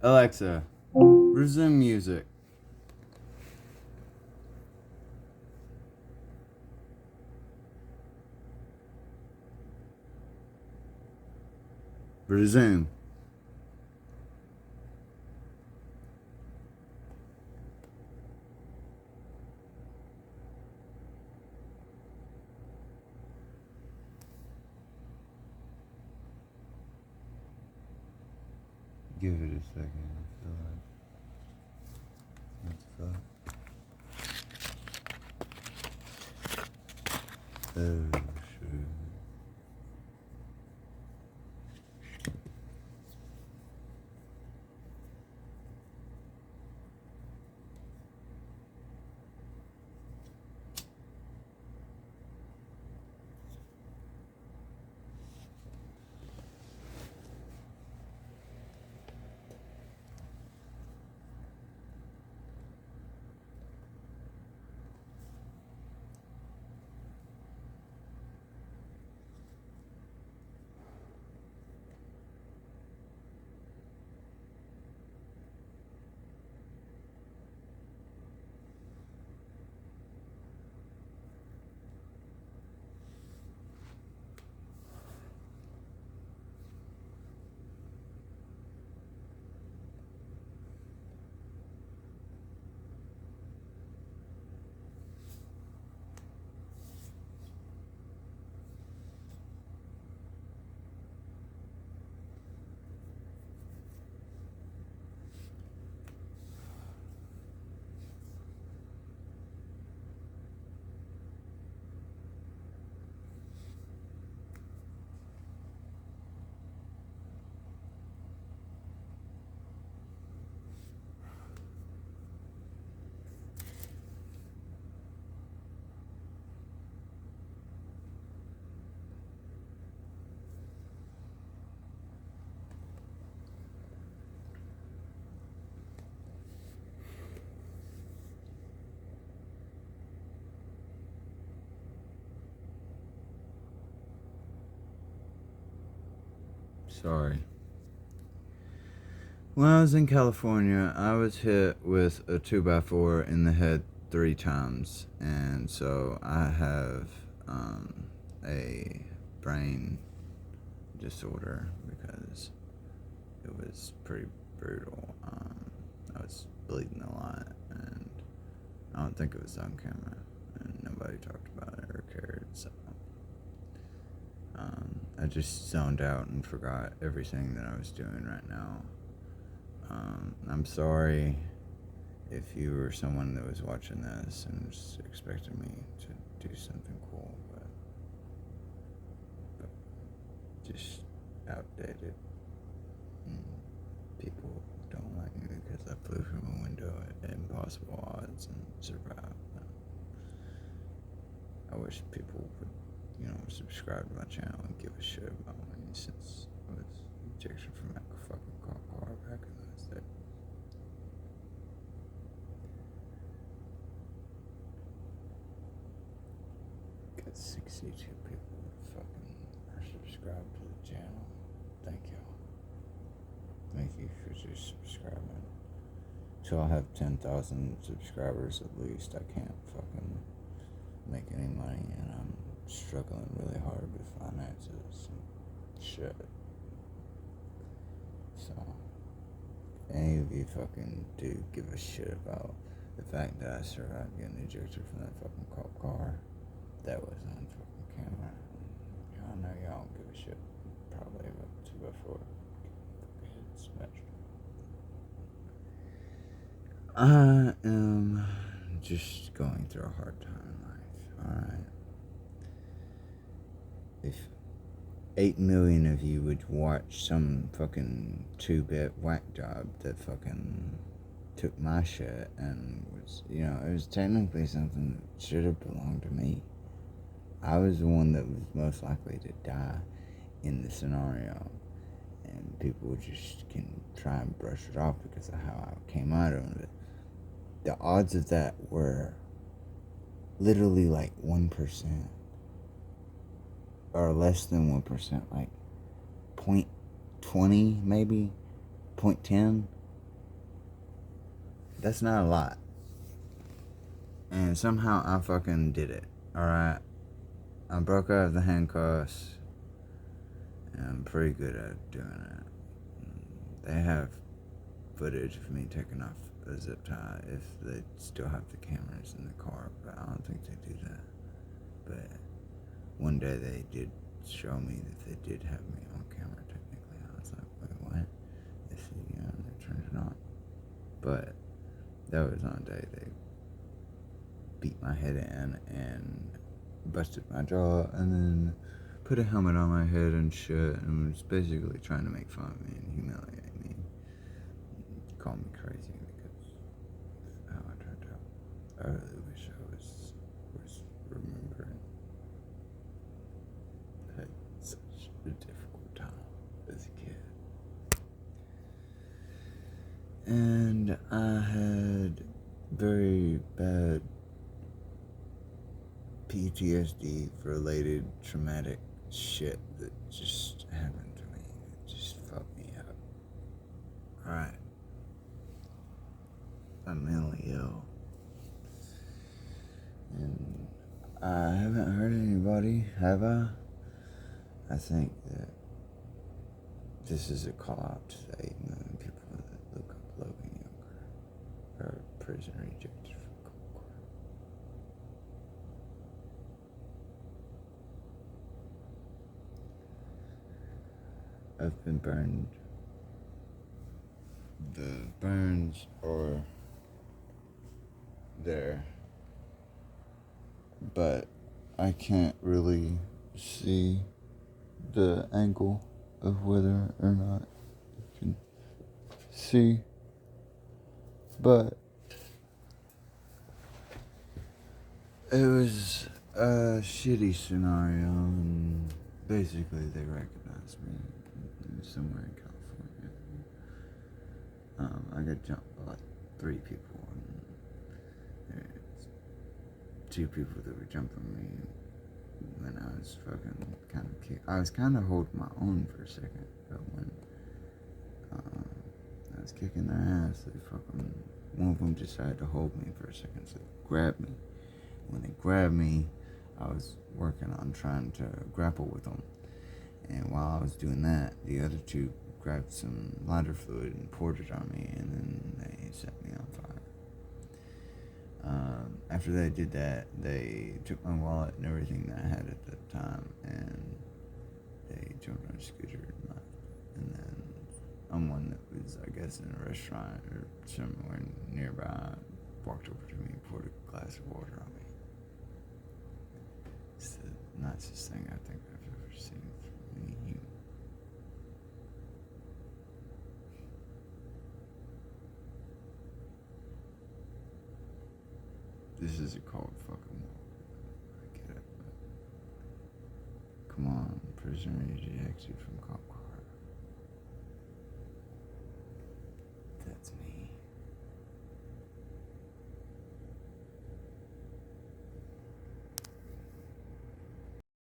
Alexa, resume music. Resume. Give it a second. I feel like. What the fuck? Oh, shit. Sorry. When I was in California, I was hit with a 2x4 in the head 3 times, and so I have a brain disorder because it was pretty brutal. I was bleeding a lot, and I don't think it was on camera, and nobody talked about it or cared, so I just zoned out and forgot everything that I was doing right now. I'm sorry if you were someone that was watching this and was expecting me to do something cool, but just outdated. And people don't like me because I flew from a window at impossible odds and survived. I wish people would, subscribe to my channel and give a shit about me since I was ejected from that fucking car back in those days. Got 62 people that fucking are subscribed to the channel. Thank you. Thank you for just subscribing. Till I have 10,000 subscribers at least, I can't fucking make any money, and I'm struggling really hard with finances and shit. So, if any of you fucking do give a shit about the fact that I survived getting ejected from that fucking cop car, that was on fucking camera. Y'all know y'all don't give a shit. Probably about 2x4. Head smashed. I am just going through a hard time in life, alright? If 8 million of you would watch some fucking 2-bit whack job that fucking took my shit and was, it was technically something that should have belonged to me. I was the one that was most likely to die in the scenario, and people just can try and brush it off because of how I came out of it. The odds of that were literally like 1%. Or less than 1%, like 0.20 maybe, 0.10. That's not a lot. And somehow I fucking did it. Alright? I broke out of the handcuffs. And I'm pretty good at doing it. They have footage of me taking off a zip tie if they still have the cameras in the car, but I don't think they do that. But one day they did show me that they did have me on camera technically. I was like, wait, what? They said, yeah, and they turned it on. But that was on a day they beat my head in and busted my jaw and then put a helmet on my head and shit and was basically trying to make fun of me and humiliate me. Call me crazy because of how I turned out. I really wish I was remembering. I had such a difficult time as a kid. And I had very bad PTSD related traumatic shit that just happened to me. It just fucked me up. Alright. I'm mentally ill. And I haven't hurt anybody, have I? I think that this is a call out to the 8 million people that look up Logan Younger, or prisoner ejected from court. I've been burned. The burns are there, but I can't really see the angle of whether or not you can see, but it was a shitty scenario, and basically they recognized me somewhere in California. I got jumped by like 3 people, and there's 2 people that were jumping me when I was fucking kind of kick. I was kind of holding my own for a second, but when I was kicking their ass, they fucking, one of them decided to hold me for a second, so they grabbed me. When they grabbed me, I was working on trying to grapple with them, and while I was doing that, the other 2 grabbed some lighter fluid and poured it on me, and then they set me on fire. After they did that, they took my wallet and everything that I had at the time, and they jumped on a scooter and left. And then someone that was, I guess, in a restaurant or somewhere nearby walked over to me and poured a glass of water on me. It's the nicest thing I think I've ever seen from any human. This is a cold fucking war. I get it, but come on, prisoner ejected from cop car.